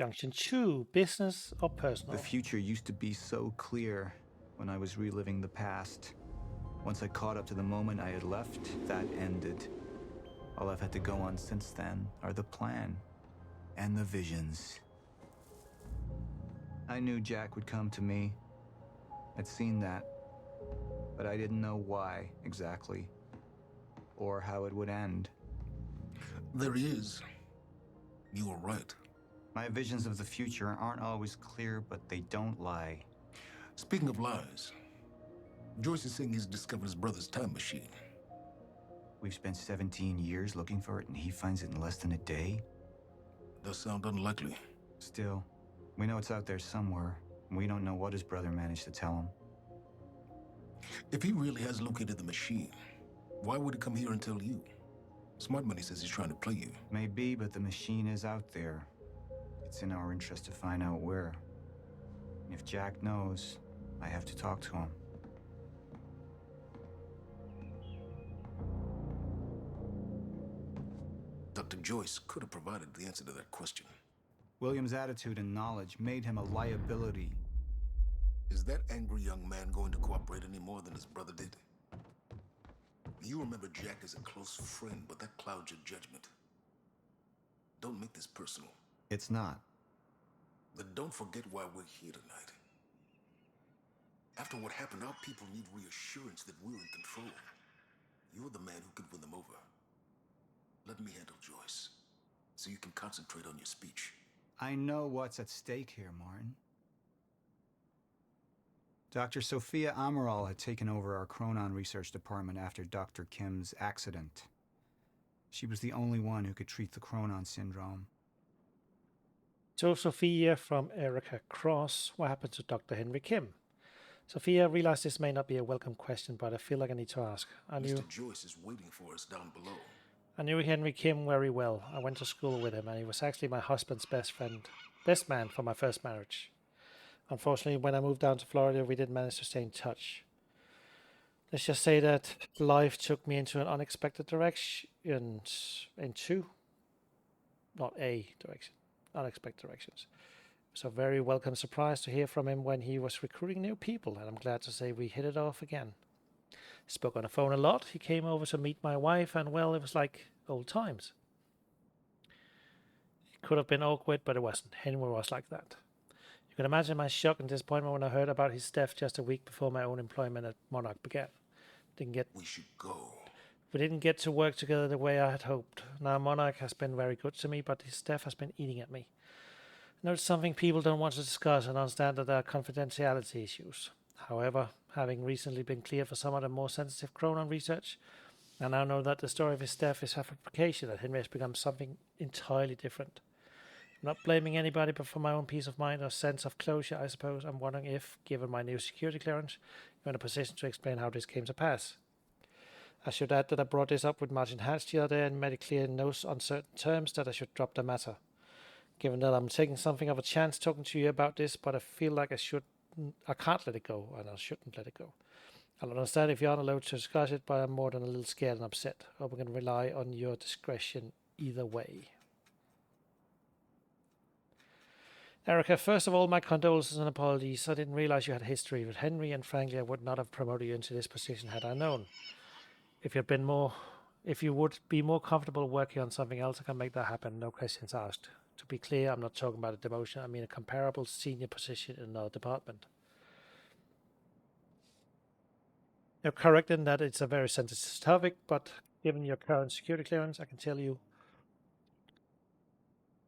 Junction 2, business or The personal? future used to be so clear when I was reliving the past. Once I caught up to the moment I had left, that ended. All I've had to go on since then are the plan and the visions. I knew Jack would come to me. I'd seen that, but I didn't know why exactly, or how it would end. There he is. You were right. My visions of the future aren't always clear, but they don't lie. Speaking of lies, Joyce is saying he's discovered his brother's time machine. We've spent 17 years looking for it, and he finds it in less than a day? Does sound unlikely. Still, we know it's out there somewhere, and we don't know what his brother managed to tell him. If he really has located the machine, why would he come here and tell you? Smart Money says he's trying to play you. Maybe, but the machine is out there. It's in our interest to find out where. And if Jack knows, I have to talk to him. Dr. Joyce could have provided the answer to that question. William's attitude and knowledge made him a liability. Is that angry young man going to cooperate any more than his brother did? You remember Jack as a close friend, but that clouds your judgment. Don't make this personal. It's not. Then don't forget why we're here tonight. After what happened, our people need reassurance that we're in control. You're the man who could win them over. Let me handle Joyce, so you can concentrate on your speech. I know what's at stake here, Martin. Dr. Sophia Amaral had taken over our Chronon research department after Dr. Kim's accident. She was the only one who could treat the Chronon syndrome. So Sophia from Erica Cross, what happened to Dr. Henry Kim? Sophia, realized this may not be a welcome question, but I feel like I need to ask. Mr. Joyce is waiting for us down below. I knew Henry Kim very well. I went to school with him, and he was actually my husband's best man for my first marriage. Unfortunately, when I moved down to Florida, we didn't manage to stay in touch. Let's just say that life took me into an unexpected direction, unexpected directions. It was a very welcome surprise to hear from him when he was recruiting new people, and I'm glad to say we hit it off again. Spoke on the phone a lot. He came over to meet my wife, and well, it was like old times. It could have been awkward, but it wasn't. Henry was like that. You can imagine my shock and disappointment when I heard about his death just a week before my own employment at Monarch began. We should go. We didn't get to work together the way I had hoped. Now Monarch has been very good to me, but his death has been eating at me. I know it's something people don't want to discuss and understand that there are confidentiality issues. However, having recently been cleared for some of the more sensitive Chronon research, I now know that the story of his death is a fabrication, that Henry has become something entirely different. I'm not blaming anybody, but for my own peace of mind or sense of closure, I suppose, I'm wondering if, given my new security clearance, you're in a position to explain how this came to pass. I should add that I brought this up with Martin Hatch the other day and made it clear in no uncertain terms that I should drop the matter. Given that I'm taking something of a chance talking to you about this, but I feel like I can't let it go, and I shouldn't let it go. I'll understand if you aren't allowed to discuss it, but I'm more than a little scared and upset. Hope I can rely on your discretion either way. Erica, first of all, my condolences and apologies. I didn't realize you had a history with Henry, and frankly, I would not have promoted you into this position had I known. If you would be more comfortable working on something else, I can make that happen, no questions asked. To be clear, I'm not talking about a demotion, I mean a comparable senior position in another department. You're correct in that it's a very sensitive topic, but given your current security clearance, I can tell you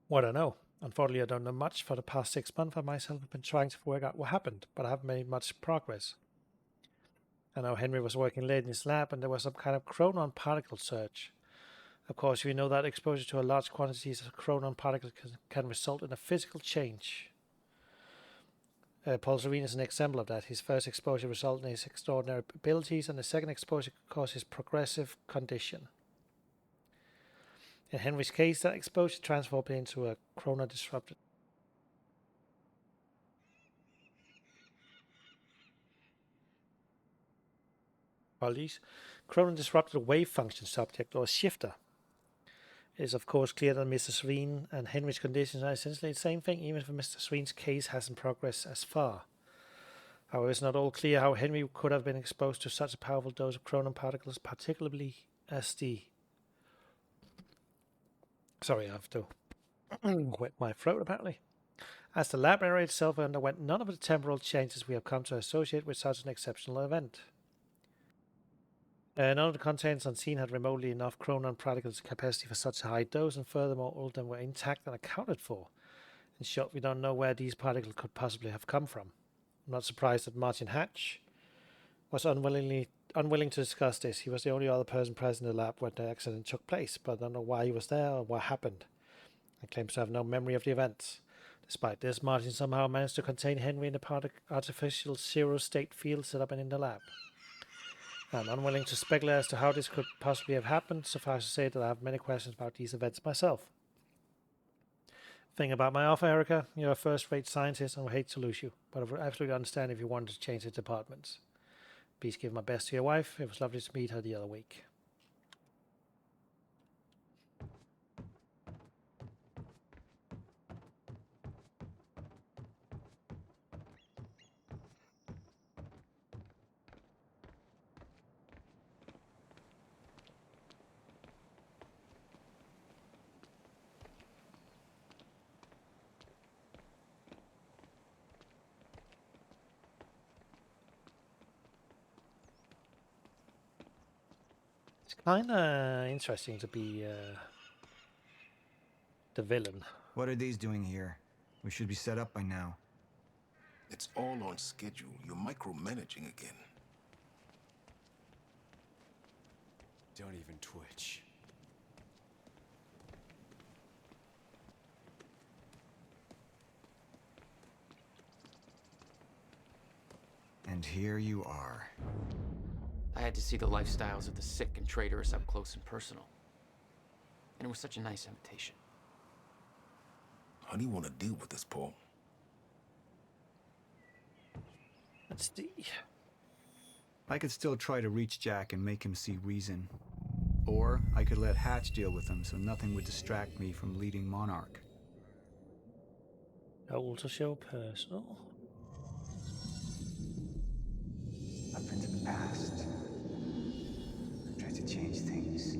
what I know. Unfortunately, I don't know much. For the past 6 months, I myself have been trying to work out what happened, but I haven't made much progress. I know Henry was working late in his lab, and there was some kind of chronon particle search. Of course, we know that exposure to a large quantities of chronon particles can result in a physical change. Paul Serene is an example of that. His first exposure resulted in his extraordinary abilities, and the second exposure caused his progressive condition. In Henry's case, that exposure transformed him into a chronon disrupted. Chronon disrupted wave function subject, or shifter. It is of course clear that Mr. Sween and Henry's conditions are essentially the same thing, even if Mr. Sween's case hasn't progressed as far. However, it's not all clear how Henry could have been exposed to such a powerful dose of chronon particles, particularly as the... Sorry, I have to wet my throat apparently. As the library itself underwent none of the temporal changes we have come to associate with such an exceptional event. None of the contents unseen had remotely enough chronon particles capacity for such a high dose, and furthermore, all of them were intact and accounted for. In short, we don't know where these particles could possibly have come from. I'm not surprised that Martin Hatch was unwilling to discuss this. He was the only other person present in the lab when the accident took place, but I don't know why he was there or what happened. He claims to have no memory of the events. Despite this, Martin somehow managed to contain Henry in the artificial zero-state field set up in the lab. I'm unwilling to speculate as to how this could possibly have happened. Suffice to say that I have many questions about these events myself. Thing about my offer, Erica, you're a first-rate scientist and I hate to lose you, but I would absolutely understand if you wanted to change the departments. Please give my best to your wife. It was lovely to meet her the other week. It's kind of interesting to be the villain. What are these doing here? We should be set up by now. It's all on schedule. You're micromanaging again. Don't even twitch. And here you are. I had to see the lifestyles of the sick and traitorous up close and personal. And it was such a nice invitation. How do you want to deal with this, Paul? Let's see. I could still try to reach Jack and make him see reason. Or I could let Hatch deal with him so nothing would distract me from leading Monarch. Goal to show personal. Up into the past. Tried to change things.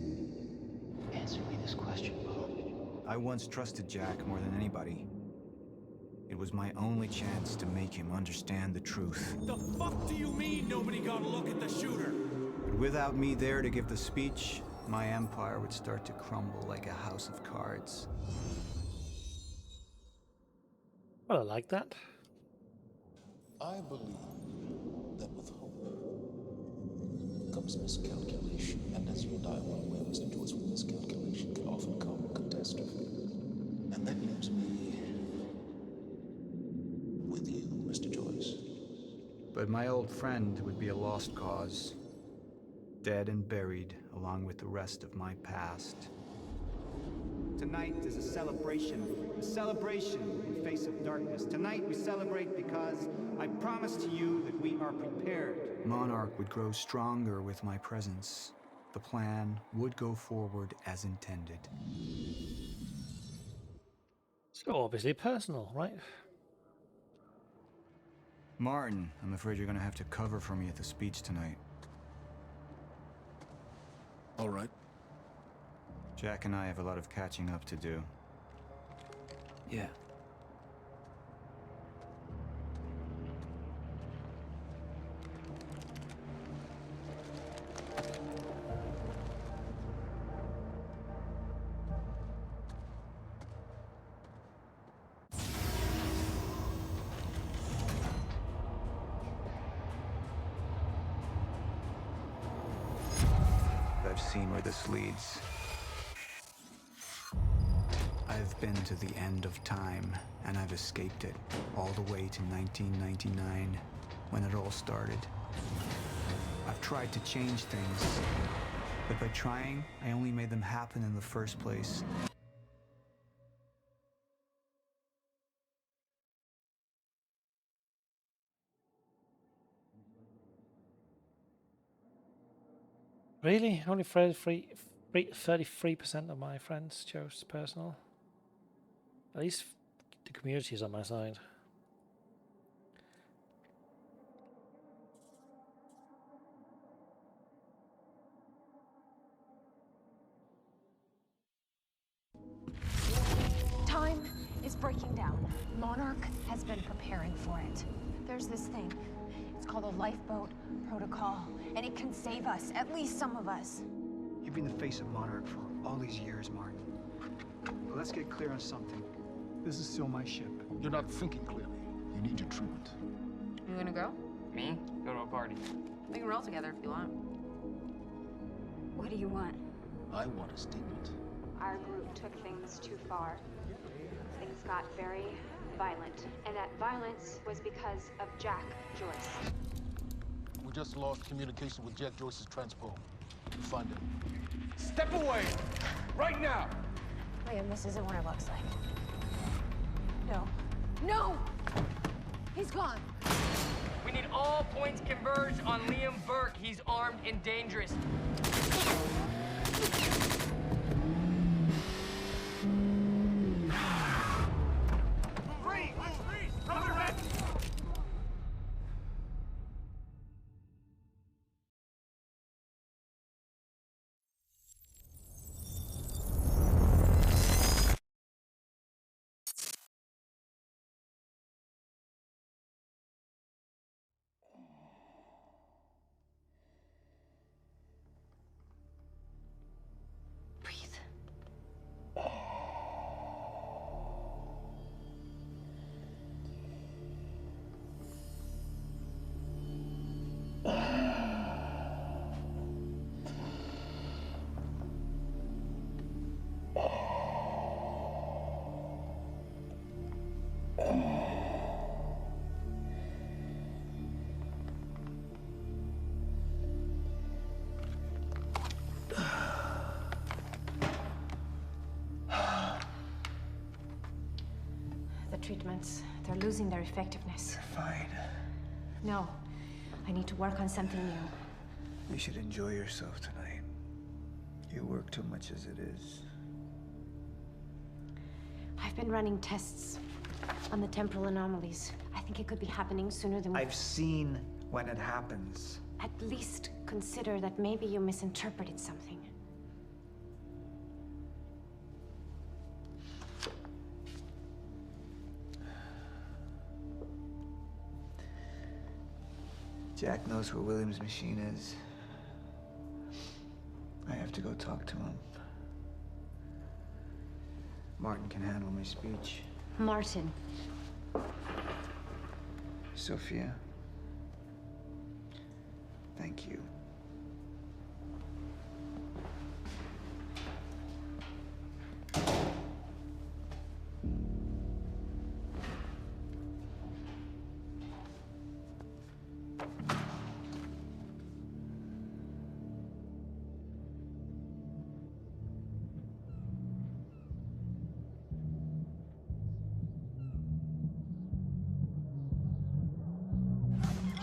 Answer me this question, Paul. I once trusted Jack more than anybody. It was my only chance to make him understand the truth. The fuck do you mean nobody got a look at the shooter? But without me there to give the speech, my empire would start to crumble like a house of cards. Well, I like that. I believe that with hope comes miscalculation, and as you and I are well aware, Mr. Joyce, with miscalculation can often come catastrophe. And that leaves me with you, Mr. Joyce. But my old friend would be a lost cause. Dead and buried along with the rest of my past. Tonight is a celebration in face of darkness. Tonight we celebrate because I promise to you that we are prepared. Monarch would grow stronger with my presence. The plan would go forward as intended. So obviously personal, right? Martin, I'm afraid you're gonna have to cover for me at the speech tonight. All right. Jack and I have a lot of catching up to do. Yeah. I've seen where this leads. I've been to the end of time, and I've escaped it, all the way to 1999, when it all started. I've tried to change things, but by trying, I only made them happen in the first place. Really? Only 33% of my friends chose personal. At least the community is on my side. Time is breaking down. Monarch has been preparing for it. There's this thing. It's called a lifeboat protocol, and it can save us, at least some of us. You've been the face of Monarch for all these years, Martin. But let's get clear on something. This is still my ship. You're not thinking clearly. You need your treatment. You gonna go? Me? Go to a party. We can roll together if you want. What do you want? I want a statement. Our group took things too far. Things got very violent. And that violence was because of Jack Joyce. We just lost communication with Jack Joyce's transport. Find him. Step away! Right now! Liam, this isn't what it looks like. No. No! He's gone. We need all points converged on Liam Burke. He's armed and dangerous. The treatments, they're losing their effectiveness. You're fine. No, I need to work on something new. You should enjoy yourself tonight. You work too much as it is. I've been running tests on the temporal anomalies. I think it could be happening sooner than we... I've seen when it happens. At least consider that maybe you misinterpreted something. Jack knows where William's machine is. I have to go talk to him. Martin can handle my speech. Martin. Sophia. Thank you.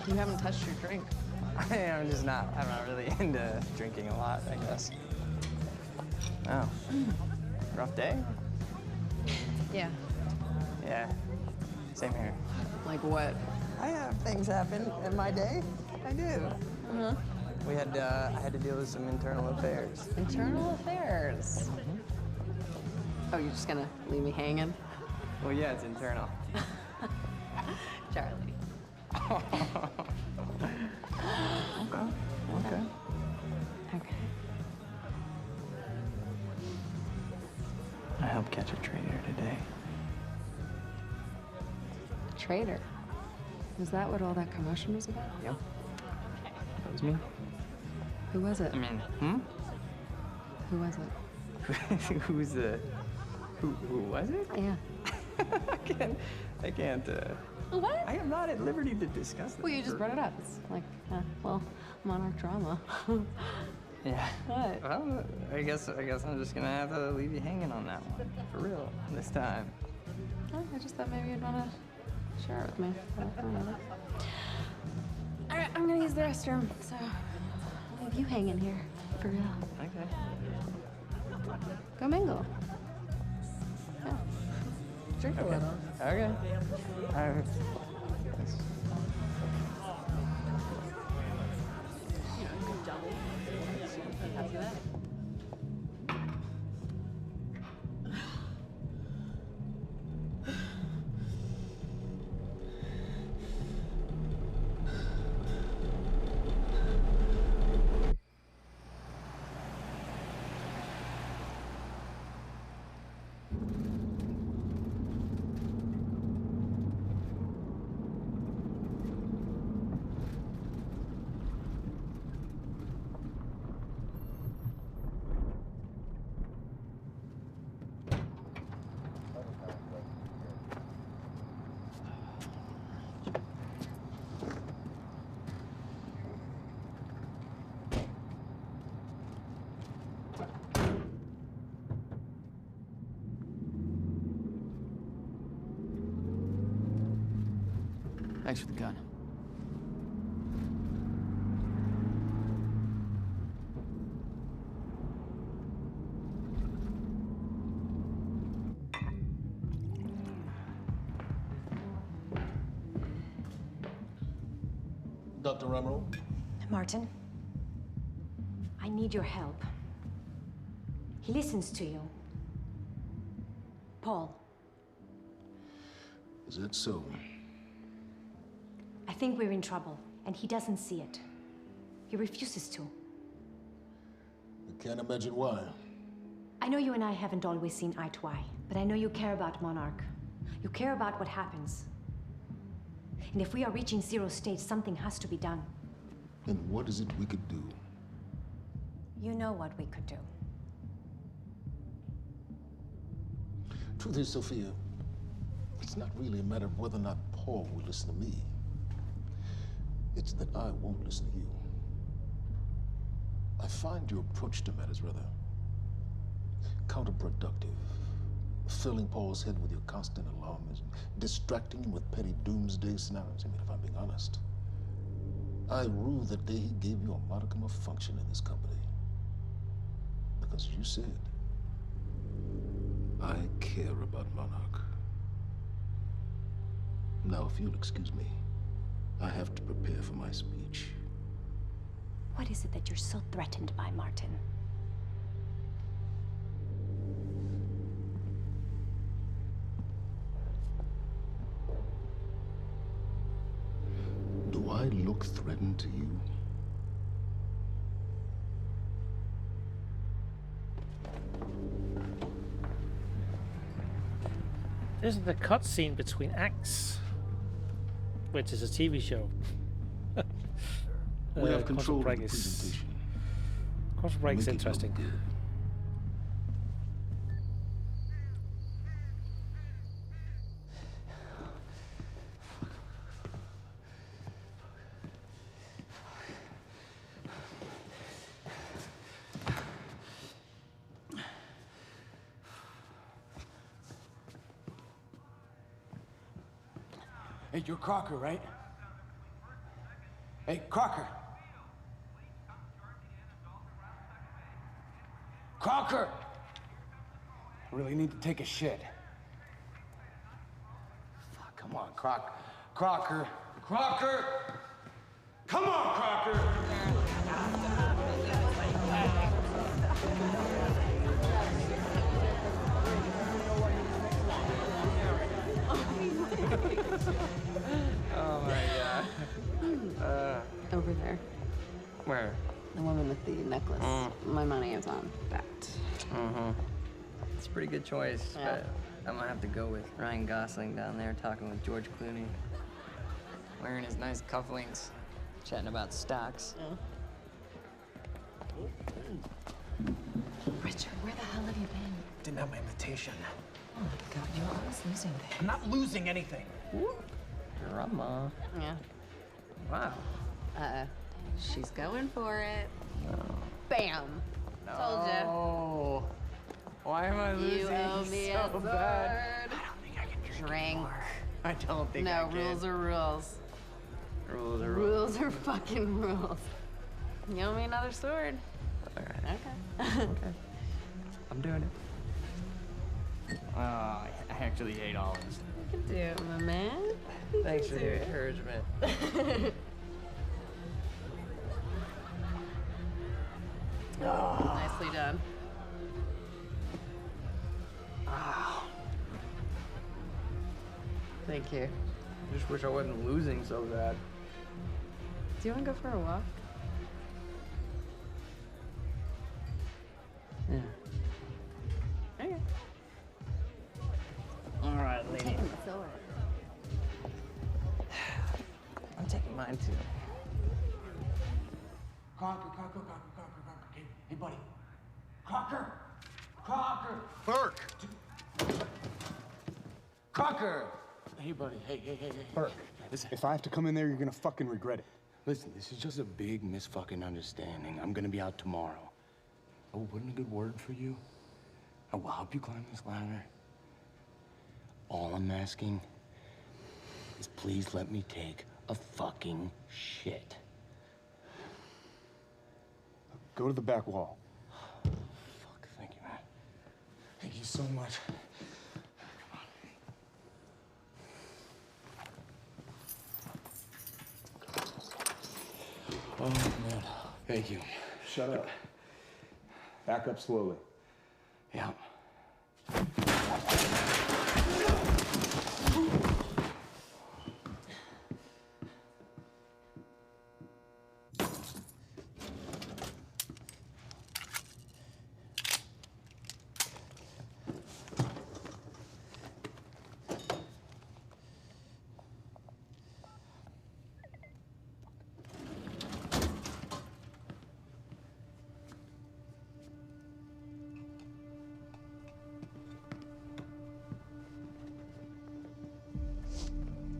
You haven't touched your drink. I'm not really into drinking a lot, I guess. Oh. Rough day? Yeah. Yeah. Same here. Like what? I have things happen in my day. I do. Uh-huh. I had to deal with some internal affairs. Internal affairs. Oh, you're just gonna leave me hanging? Well, yeah, it's internal. Charlie. Okay. Okay. I helped catch a traitor today. Traitor? Was that what all that commotion was about? Yep. That was me. Who was it? I mean, Who was it? Who's the... Who was it? Yeah. I can't, What? I am not at liberty to discuss this. Well, you just brought it up. It's like, well, Monarch drama. Yeah. What? Well, I guess I'm just gonna have to leave you hanging on that one. For real, this time. Oh, I just thought maybe you'd want to share it with me. I don't know. All right, I'm gonna use the restroom, so I'll leave you hanging here. For real. Okay. Go mingle. Yeah. Drink a little. Okay. Thanks for the gun. Dr. Ramiro? Martin, I need your help. He listens to you. Paul, Is that so? I think we're in trouble, and he doesn't see it. He refuses to. I can't imagine why. I know you and I haven't always seen eye to eye, but I know you care about Monarch. You care about what happens. And if we are reaching zero state, something has to be done. And what is it we could do? You know what we could do. Truth is, Sophia, it's not really a matter of whether or not Paul will listen to me. It's that I won't listen to you. I find your approach to matters rather counterproductive. Filling Paul's head with your constant alarmism, distracting him with petty doomsday scenarios. I mean, if I'm being honest, I rue the day he gave you a modicum of function in this company. Because you said, I care about Monarch. Now, if you'll excuse me, I have to prepare for my speech. What is it that you're so threatened by, Martin? Do I look threatened to you? This is the cutscene between acts, which is a TV show. We have control of the Quantum Break is presentation. Quantum Break is Make it look interesting. good. Hey, you're Crocker, right? Hey, Crocker! Crocker! I really need to take a shit. Fuck, come on, Crocker. Crocker! Come on, Crocker! Oh my god. Over there. Where? The woman with the necklace. My money is on that. Mm-hmm. It's a pretty good choice, Yeah. but I'm gonna have to go with Ryan Gosling down there talking with George Clooney. Wearing his nice cufflinks, chatting about stocks. Richard, where the hell have you been? Didn't have my invitation. Oh my God, you're always losing things. I'm not losing anything. Drama. Yeah. Wow. She's going for it. Bam. Told ya. Oh. Why am I losing You owe me a so sword. bad? I don't think I can drink. I don't think I No, can. rules are rules. Rules are rules. Rules are fucking rules. You owe me another sword. All right. Okay. Okay. I'm doing it. I actually hate olives. You can do it, my man. You Thanks can for do the it. encouragement. Nicely done. Thank you. I just wish I wasn't losing so bad. Do you want to go for a walk? Yeah. Okay. All right, lady. Taking the sword. I'm taking mine too. Crocker. Hey, buddy. Crocker. Burke. Crocker. Hey, buddy. Hey. Burke. Listen, if I have to come in there, you're gonna fucking regret it. Listen, this is just a big misfucking understanding. I'm gonna be out tomorrow. I will put in a good word for you. I will help you climb this ladder. All I'm asking is please let me take a fucking shit. Go to the back wall. Fuck, thank you, man. Thank you so much. Oh, man. Thank you. Shut up. Back up slowly. Yeah.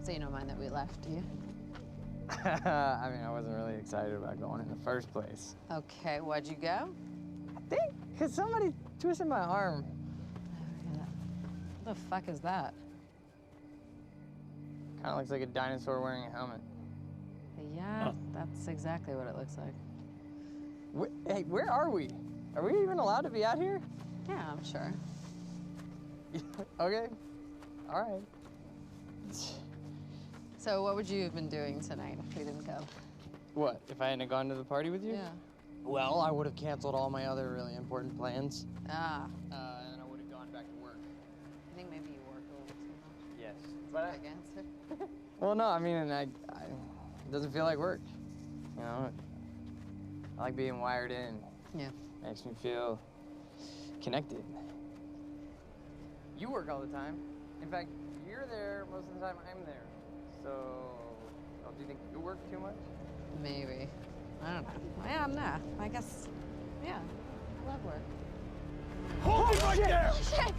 So you don't mind that we left, do you? I mean, I wasn't really excited about going in the first place. Okay, why'd you go? I think because somebody twisted my arm. What the fuck is that? Kind of looks like a dinosaur wearing a helmet. Yeah, that's exactly what it looks like. Hey, where are we? Are we even allowed to be out here? Yeah, I'm sure. Okay. All right. So what would you have been doing tonight if we didn't go? What, if I hadn't gone to the party with you? Yeah. Well, I would have canceled all my other really important plans. Ah. And I would have gone back to work. I think maybe you work a little too much. Yes. But Against it? well, no, I mean, it doesn't feel like work. You know, I like being wired in. Yeah. Makes me feel connected. You work all the time. In fact, you're there most of the time I'm there. So, do you think you work too much? Maybe. I don't know. Yeah, no. I guess, yeah. I love work. Hold it right there! Shit!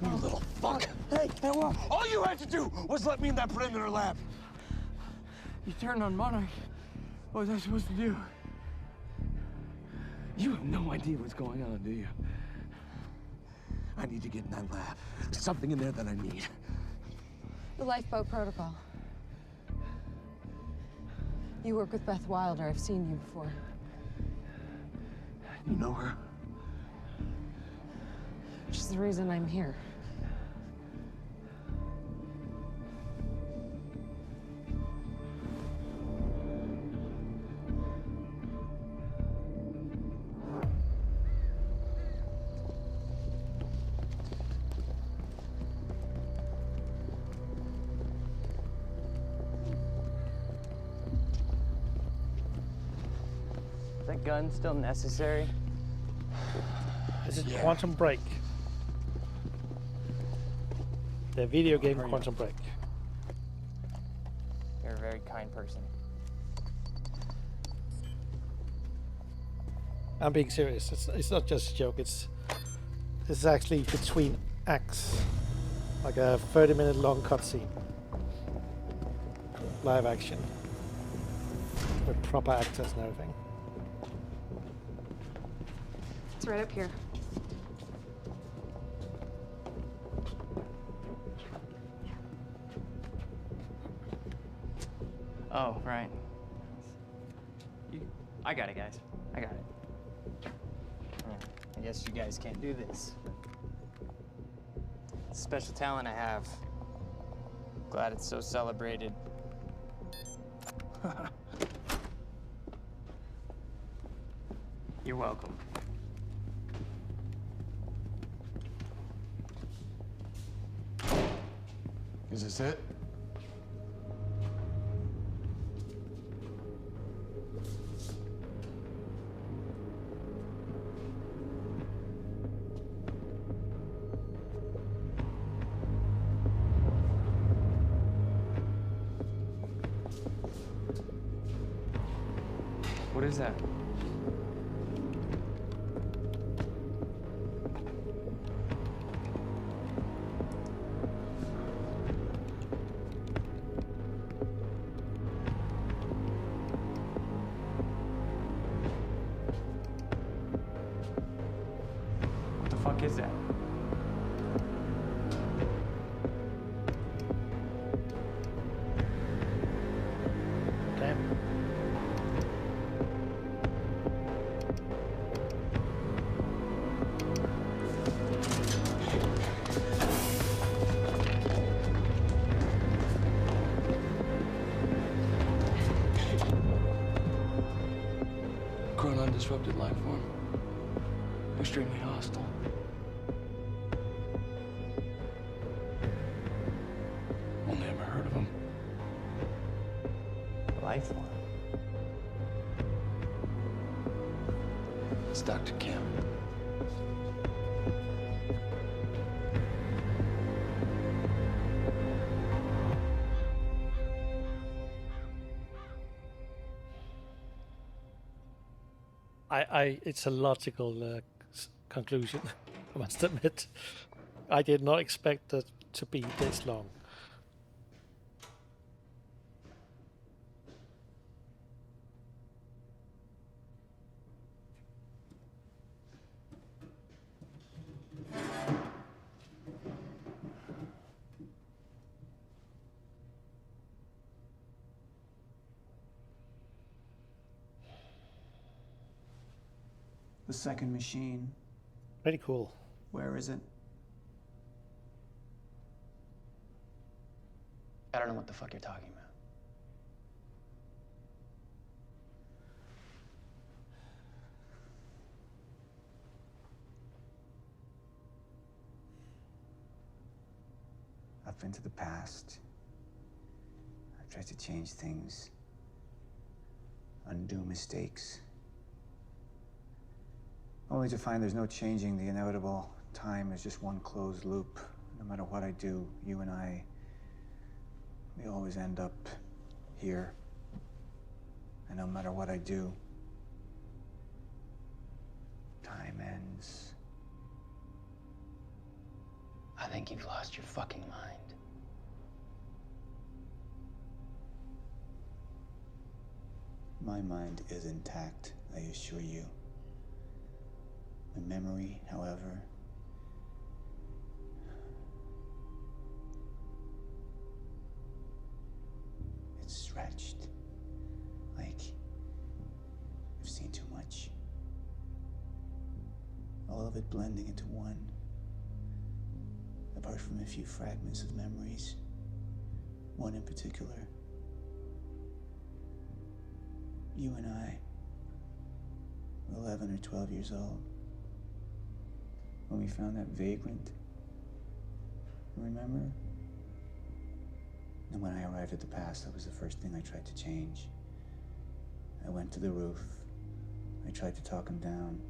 You little fuck. Hey, what? All you had to do was let me in that perimeter lab. You turned on Monarch. What was I supposed to do? You have no idea what's going on, do you? I need to get in that lab. There's something in there that I need. The lifeboat protocol. You work with Beth Wilder. I've seen you before. You know her? She's the reason I'm here. Is that gun still necessary? Is it Quantum Break? The video game Quantum Break. You're a very kind person. I'm being serious. It's not just a joke. It's actually between acts, like a 30-minute long cutscene, live action, with proper actors and everything. It's right up here. Oh, right. I got it, guys. I got it. guess you guys can't do this. It's a special talent I have. Glad it's so celebrated. You're welcome. Is this it? What is that? What the fuck is that? Damn. Grown undisrupted life form. Extremely hostile. Only ever heard of him. Life form. It's Dr. Kim. It's a logical conclusion, I must admit. I did not expect it to be this long. The second machine, Very cool. where is it? I don't know what the fuck you're talking about. I've been to the past. I've tried to change things, undo mistakes, only to find there's no changing the inevitable. Time is just one closed loop. No matter what I do, you and I, we always end up here. And no matter what I do, time ends. I think you've lost your fucking mind. My mind is intact, I assure you. My memory, however, it's stretched. Like, I've seen too much. All of it blending into one. Apart from a few fragments of memories. One in particular. You and I were 11 or 12 years old when we found that vagrant. Remember? And when I arrived at the past, that was the first thing I tried to change. I went to the roof. I tried to talk him down,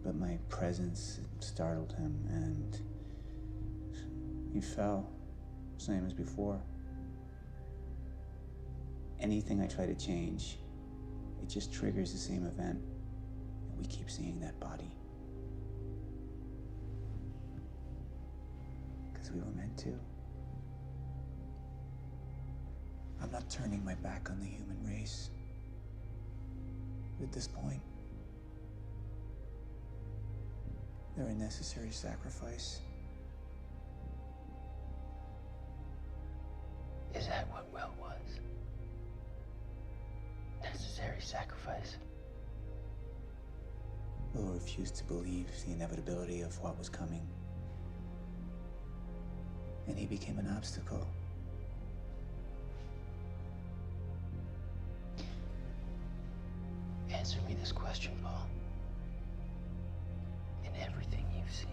but my presence startled him, and he fell, same as before. Anything I try to change, it just triggers the same event, and we keep seeing that body. Because we were meant to. I'm not turning my back on the human race. But at this point, they're a necessary sacrifice. Is that what Will was? Necessary sacrifice? Will refuse to believe the inevitability of what was coming. And he became an obstacle. Answer me this question, Paul. In everything you've seen,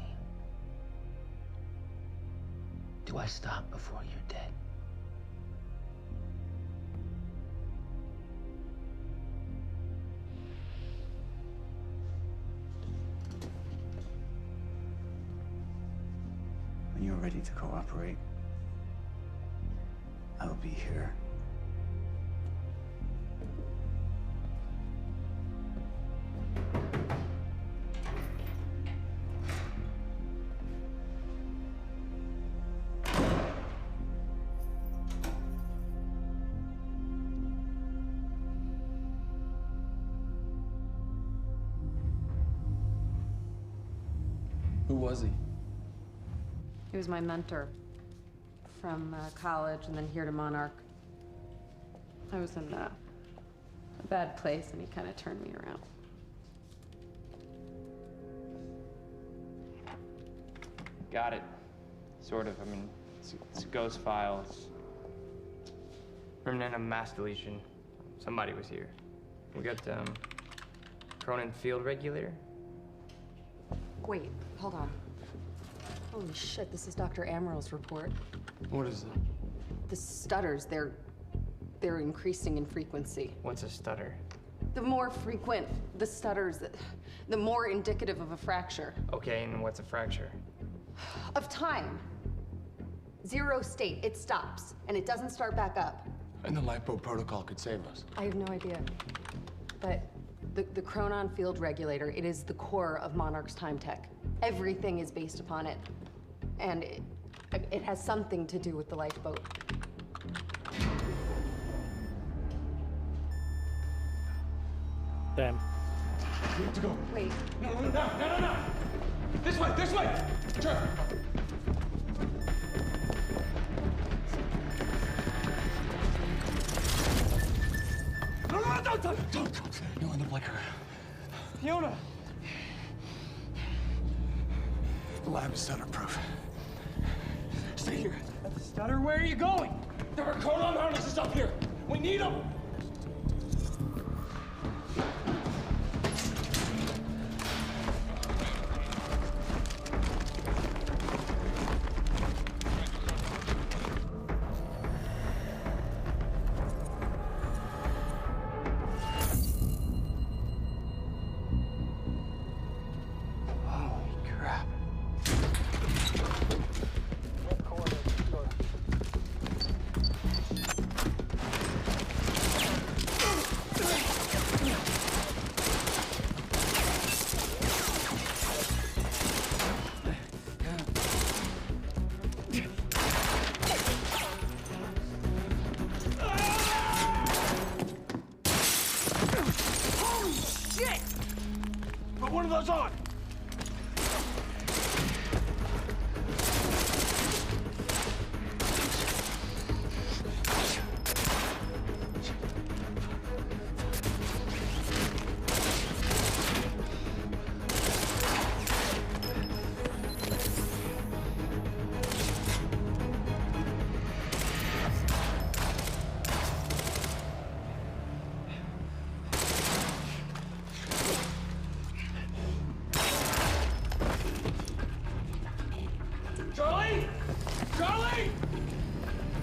do I stop before you're dead? When you're ready to cooperate, I will be here. Who was he? He was my mentor from college and then here to Monarch. I was in a bad place and he kind of turned me around. Got it. Sort of. I mean, it's a ghost file. It's remnant of mass deletion. Somebody was here. We got, Cronin Field Regulator. Wait, hold on. Holy shit, this is Dr. Amaril's report. What is it? The stutters, they're increasing in frequency. What's a stutter? The more frequent the stutters, the more indicative of a fracture. Okay, and what's a fracture? Of time. Zero state, it stops, and it doesn't start back up. And the lifeboat protocol could save us. I have no idea. But the Cronin Field Regulator, it is the core of Monarch's time tech. Everything is based upon it. And it has something to do with the lifeboat. Damn. We have to go. Wait. No. This way. Sure. No, don't. You'll end up like her. Fiona! The lab is stutter-proof. Stay here. Stutter, where are you going? There are Cronin harnesses up here. We need them. One of those on!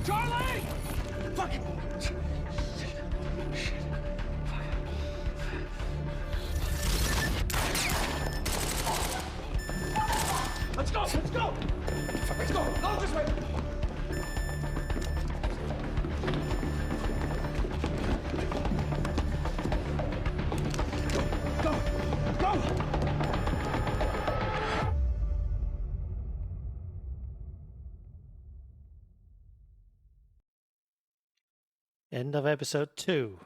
Charlie! Fuck! Let's go! No, this way! Go! End of episode 2.